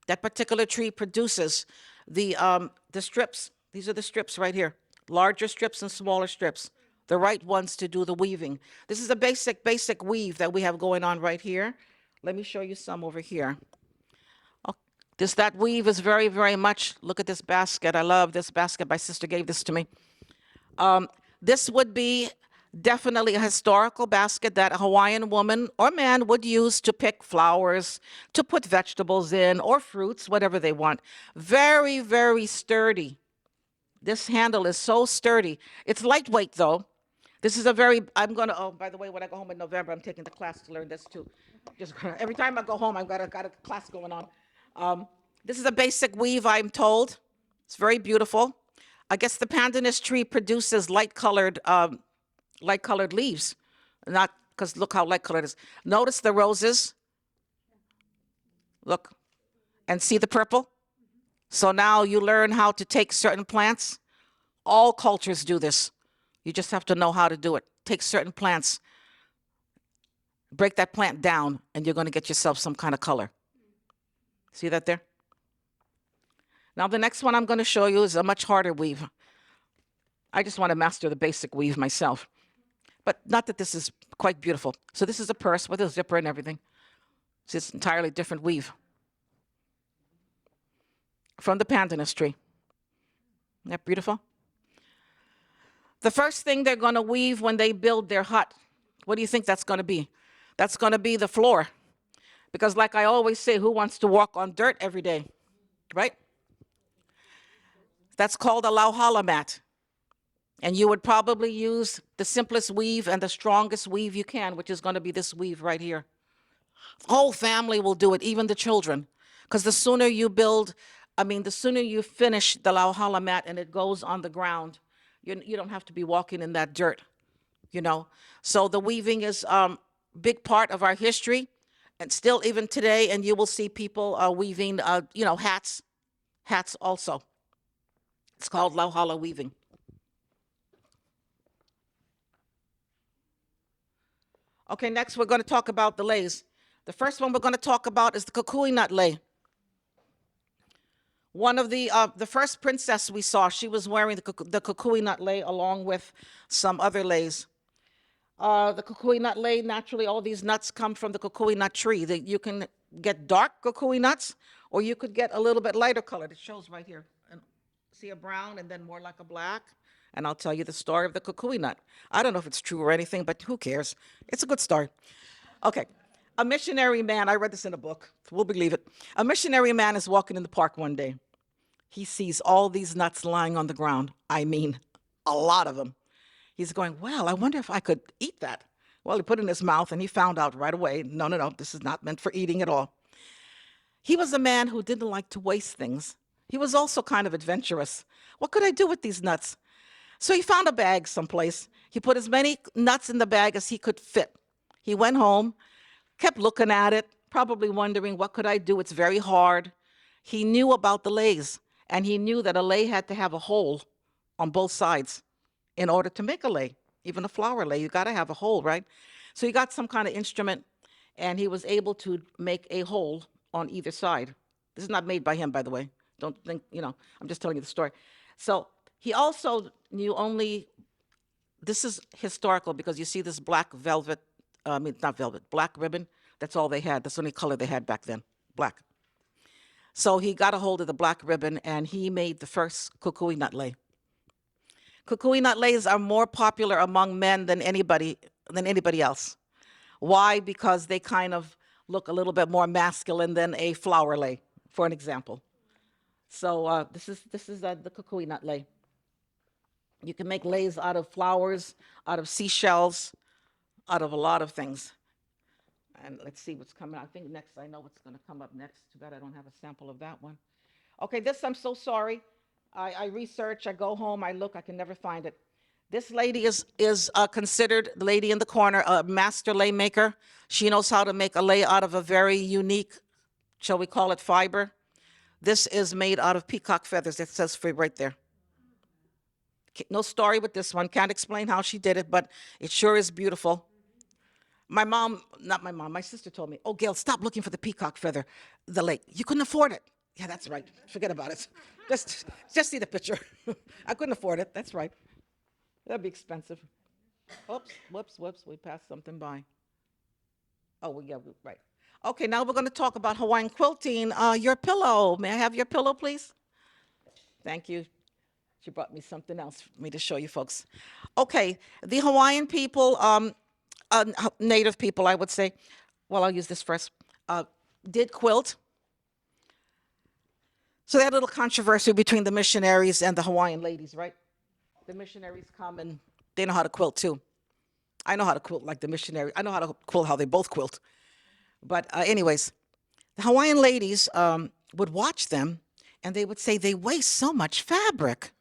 That particular tree produces the strips. These are the strips right here. Larger strips and smaller strips. The right ones to do the weaving. This is a basic weave that we have going on right here. Let me show you some over here. That weave is very much, look at this basket. I love this basket. My sister gave this to me. This would be definitely a historical basket that a Hawaiian woman or man would use to pick flowers, to put vegetables in, or fruits, whatever they want. Very sturdy. This handle is so sturdy. It's lightweight, though. This is oh, by the way, when I go home in November, I'm taking the class to learn this, too. Every time I go home, I've got a class going on. This is a basic weave, I'm told. It's very beautiful. I guess the pandanus tree produces light-colored leaves. Not because look how light-colored it is. Notice the roses. Look. And see the purple? So now you learn how to take certain plants. All cultures do this. You just have to know how to do it. Take certain plants, break that plant down, and you're going to get yourself some kind of color. See that there? Now the next one I'm going to show you is a much harder weave. I just want to master the basic weave myself. But not that this is quite beautiful. So this is a purse with a zipper and everything. So it's entirely different weave. from the pandanus tree. Isn't that beautiful? The first thing they're going to weave when they build their hut, what do you think that's going to be? That's going to be the floor. Because like I always say, who wants to walk on dirt every day, right? That's called a lauhala mat. And you would probably use the simplest weave and the strongest weave you can, which is going to be this weave right here. The whole family will do it, even the children. Because the sooner you build, the sooner you finish the lauhala mat and it goes on the ground, you don't have to be walking in that dirt, you know. So the weaving is a big part of our history, and still even today, and you will see people weaving, hats also. It's called lauhala weaving. Okay, next we're going to talk about the leis. The first one we're going to talk about is the kukui nut lei. One of the first princess we saw, she was wearing the kukui nut lei along with some other leis. The kukui nut lei, naturally, all these nuts come from the kukui nut tree. You can get dark kukui nuts, or you could get a little bit lighter colored. It shows right here. And see a brown and then more like a black. And I'll tell you the story of the kukui nut. I don't know if it's true or anything, but who cares? It's a good story. Okay. A missionary man, I read this in a book, we'll believe it. A missionary man is walking in the park one day. He sees all these nuts lying on the ground. I mean, a lot of them. He's going, well, I wonder if I could eat that. Well, he put it in his mouth and he found out right away, no, this is not meant for eating at all. He was a man who didn't like to waste things. He was also kind of adventurous. What could I do with these nuts? So he found a bag someplace. He put as many nuts in the bag as he could fit. He went home, kept looking at it, probably wondering, what could I do? It's very hard. He knew about the leis, and he knew that a lei had to have a hole on both sides in order to make a lei. Even a flower lei, you got to have a hole, right? So he got some kind of instrument, and he was able to make a hole on either side. This is not made by him, by the way. Don't think, I'm just telling you the story. So he also knew only, this is historical because you see this black velvet, not velvet, black ribbon. That's all they had. That's the only color they had back then, black. So he got a hold of the black ribbon and he made the first kukui nut lei. Kukui nut leis are more popular among men than anybody else. Why? Because they kind of look a little bit more masculine than a flower lei, for an example. So this is the kukui nut lei. You can make leis out of flowers, out of seashells, out of a lot of things. And let's see what's coming. I think next, I know what's going to come up next. Too bad I don't have a sample of that one. Okay, this, I'm so sorry. I research, I go home, I look, I can never find it. This lady is considered, the lady in the corner, a master lei maker. She knows how to make a lei out of a very unique, shall we call it, fiber. This is made out of peacock feathers. It says free right there. No story with this one. Can't explain how she did it, but it sure is beautiful. My sister told me, oh, Gail, stop looking for the peacock feather, the lei. You couldn't afford it. Yeah, that's right. Forget about it. Just see the picture. I couldn't afford it. That's right. That'd be expensive. Oops, whoops. We passed something by. Oh, well, yeah, right. Okay, now we're going to talk about Hawaiian quilting. Your pillow. May I have your pillow, please? Thank you. She brought me something else for me to show you folks. Okay, the Hawaiian people, native people, I would say, well, I'll use this first, did quilt. So they had a little controversy between the missionaries and the Hawaiian ladies, right? The missionaries come and they know how to quilt too. I know how to quilt like the missionary. I know how to quilt how they both quilt. But anyways, the Hawaiian ladies would watch them and they would say they waste so much fabric.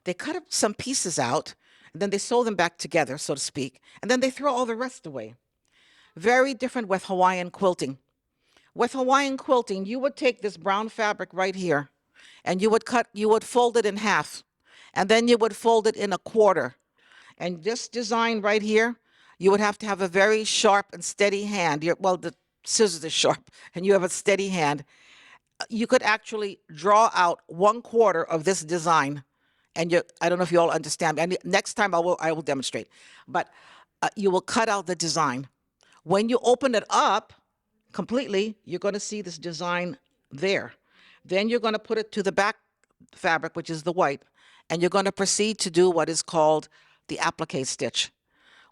They cut up some pieces out and then they sew them back together, so to speak, and then they throw all the rest away. Very different with Hawaiian quilting. With Hawaiian quilting, you would take this brown fabric right here and you would fold it in half and then you would fold it in a quarter. And this design right here, you would have to have a very sharp and steady hand. The scissors are sharp and you have a steady hand. You could actually draw out 1/4 of this design. And I don't know if you all understand. And next time I will demonstrate. But you will cut out the design. When you open it up completely, you're going to see this design there. Then you're going to put it to the back fabric, which is the white, and you're going to proceed to do what is called the applique stitch,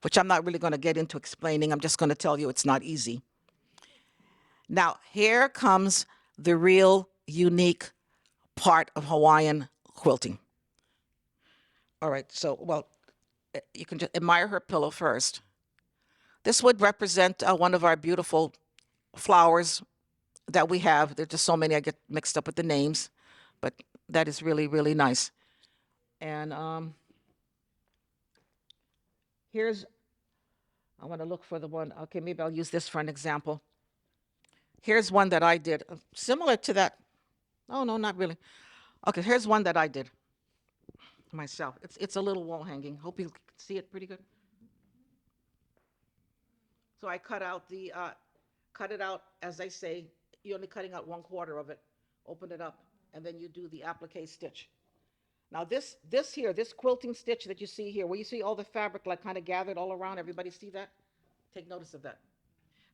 which I'm not really going to get into explaining. I'm just going to tell you it's not easy. Now, here comes the real unique part of Hawaiian quilting. All right, so, well, you can just admire her pillow first. This would represent one of our beautiful flowers that we have. There's just so many, I get mixed up with the names, but that is really, really nice. And here's, I want to look for the one, okay, maybe I'll use this for an example. Here's one that I did, similar to that. Oh, no, not really. Okay, here's one that I did myself. It's a little wall hanging. Hope you can see it pretty good. So I cut it out, as I say, you're only cutting out 1/4 of it. Open it up, and then you do the applique stitch. Now this here, this quilting stitch that you see here, where you see all the fabric like kind of gathered all around, everybody see that? Take notice of that.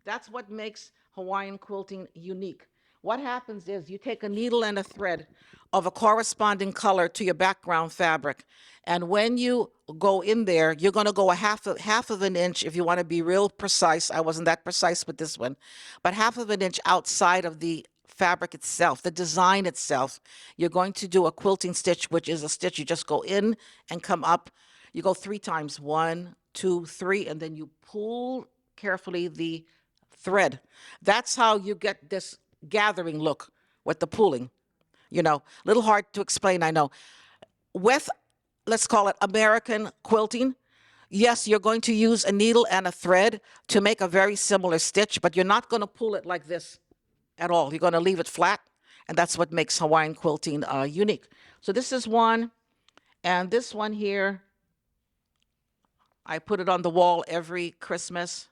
That's what makes Hawaiian quilting unique. What happens is you take a needle and a thread of a corresponding color to your background fabric. And when you go in there, you're going to go half of an inch if you want to be real precise. I wasn't that precise with this one, but half of an inch outside of the fabric itself, the design itself. You're going to do a quilting stitch, which is a stitch you just go in and come up. You go 3 times, 1, 2, 3, and then you pull carefully the thread. That's how you get this gathering look with the pulling. You know, a little hard to explain, I know. With, let's call it American quilting, yes, you're going to use a needle and a thread to make a very similar stitch, but you're not going to pull it like this at all. You're going to leave it flat, and that's what makes Hawaiian quilting unique. So this is one, and this one here, I put it on the wall every Christmas.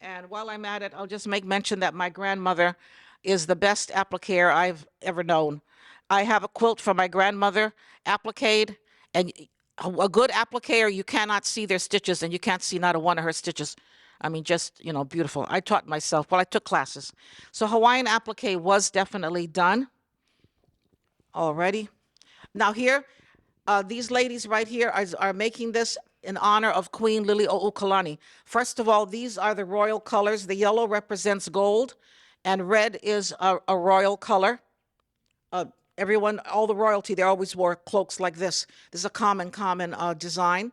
And while I'm at it, I'll just make mention that my grandmother is the best appliquer I've ever known. I have a quilt from my grandmother, appliqued, and a good appliquer, you cannot see their stitches, and you can't see not a one of her stitches. I mean, just, you know, beautiful. I taught myself, well, I took classes. So Hawaiian applique was definitely done already. Now here, these ladies right here are making this in honor of Queen Lili'uokalani. First of all, these are the royal colors. The yellow represents gold, and red is a royal color. Everyone, all the royalty, they always wore cloaks like this. This is a common design.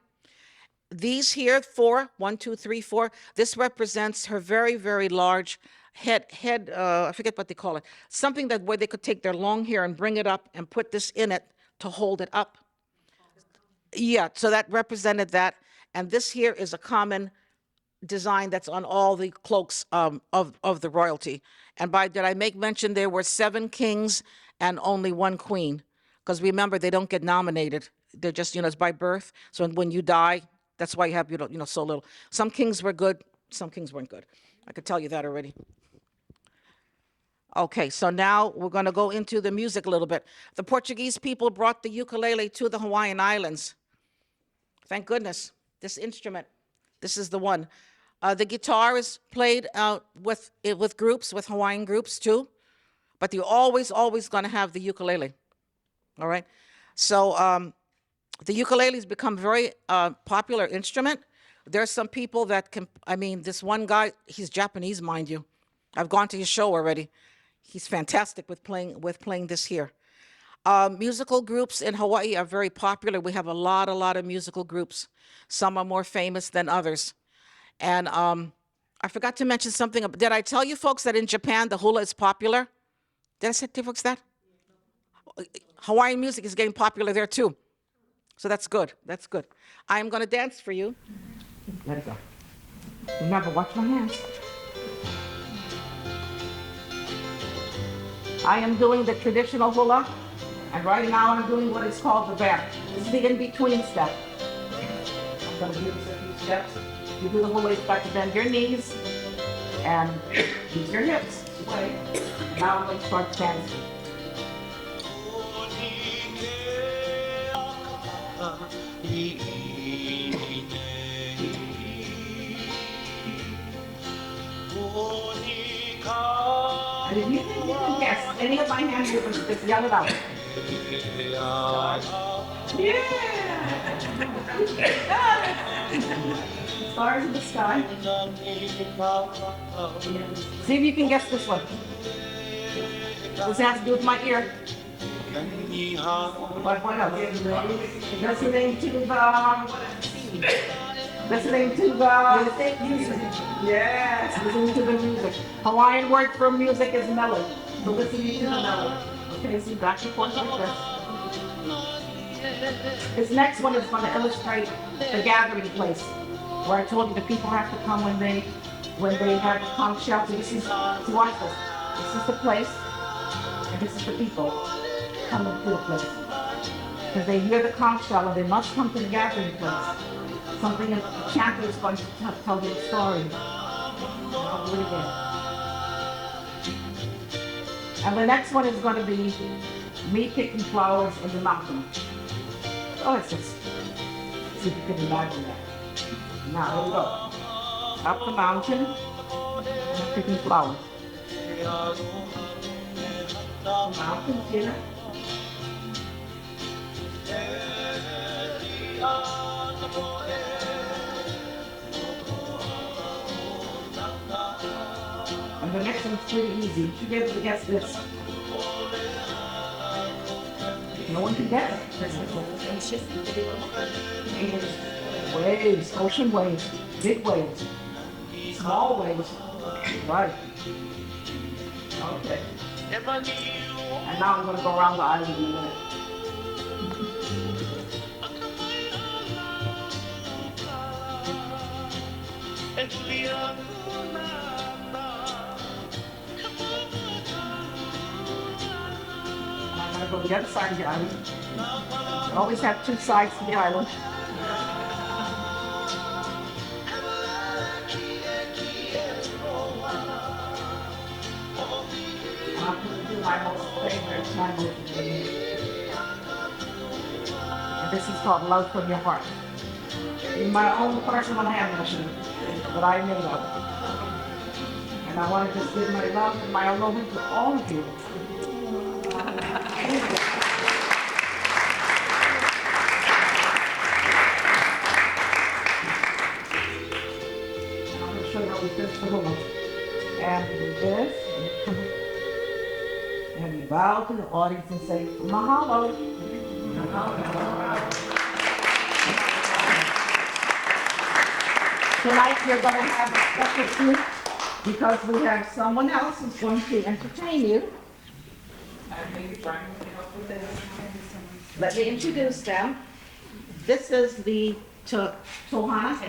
These here, 4, 1, 2, 3, 4, this represents her very, very large head, I forget what they call it, something that where they could take their long hair and bring it up and put this in it to hold it up. Yeah, so that represented that. And this here is a common design that's on all the cloaks of the royalty. And did I make mention there were 7 kings and only 1 queen? Because remember, they don't get nominated. They're just, it's by birth. So when you die, that's why you have, so little. Some kings were good, some kings weren't good. I could tell you that already. Okay, so now we're going to go into the music a little bit. The Portuguese people brought the ukulele to the Hawaiian Islands. Thank goodness, this instrument, this is the one. The guitar is played with groups, with Hawaiian groups too, but you're always going to have the ukulele, all right? So the ukulele's become very popular instrument. There's some people that can, this one guy, he's Japanese, mind you. I've gone to his show already. He's fantastic with playing this here. Musical groups in Hawaii are very popular. We have a lot of musical groups. Some are more famous than others. And I forgot to mention something. Did I tell you folks that in Japan, the hula is popular? Did I say to you folks that? Hawaiian music is getting popular there too. So that's good, that's good. I am gonna dance for you. Let it go. Remember, watch my hands. I am doing the traditional hula. And right now I'm doing what is called the vamp. This is the in-between step. I'm going to give you a few steps. You do the hula, you've got to bend your knees and use your hips. Sway. Now I'm going to start dancing. Yes, any of my hands, just yell it out. Yeah. Stars in the sky. See if you can guess this one. This has to do with my ear. What else? Listening to the music. Yes, listening to the music. Hawaiian word for music is melody. So listening to the melody. Okay, see back and forth like this. This next one is going to illustrate the gathering place, where I told you the people have to come when they have the conch shell. So this is, watch this. This is the place, and this is the people coming to the place. Because they hear the conch shell and they must come to the gathering place. Something the chanter is going to tell them a story. I'll do it again. And the next one is going to be me picking flowers in the mountain. Oh, it's just, see if you can imagine that. Now, here we go. Up the mountain, and picking flowers. The mountain here. And the next one's pretty easy. You should be able to guess this. No one can guess. Waves, ocean waves, big waves, small waves. Right. Okay. And now I'm going to go around the island in a minute. I'm going to go to the other side of the island. You always have two sides to the island. I'm going to do my most favorite time with you. And this is called Love from Your Heart. My own personal hand machine that I made up. And I want to just give my love and my aloha to all of you. I'm going to show you how we finish the hula. And we do this. And we bow to the audience and say, mahalo. Tonight you're going to have a special treat because we have someone else who's going to entertain you. Let me introduce them. This is the Tohani,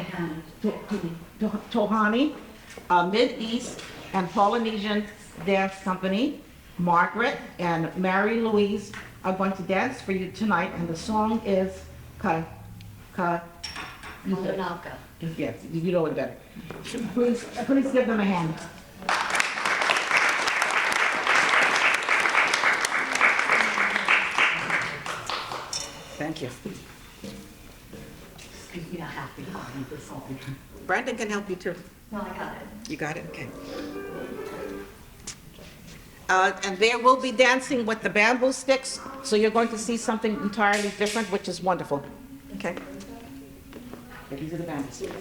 Mid-East and Polynesian Dance Company. Margaret and Mary Louise are going to dance for you tonight, and the song is Malunaka. Yes, you know it better. Please give them a hand. Thank you. Excuse me, I have to find this song. Brandon can help you too. No, I got it. You got it? Okay. And there will be dancing with the bamboo sticks, so you're going to see something entirely different, which is wonderful. Okay? These are the bamboo sticks.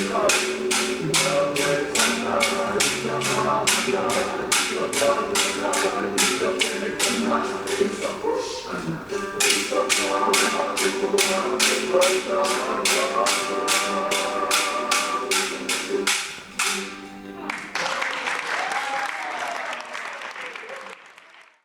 Because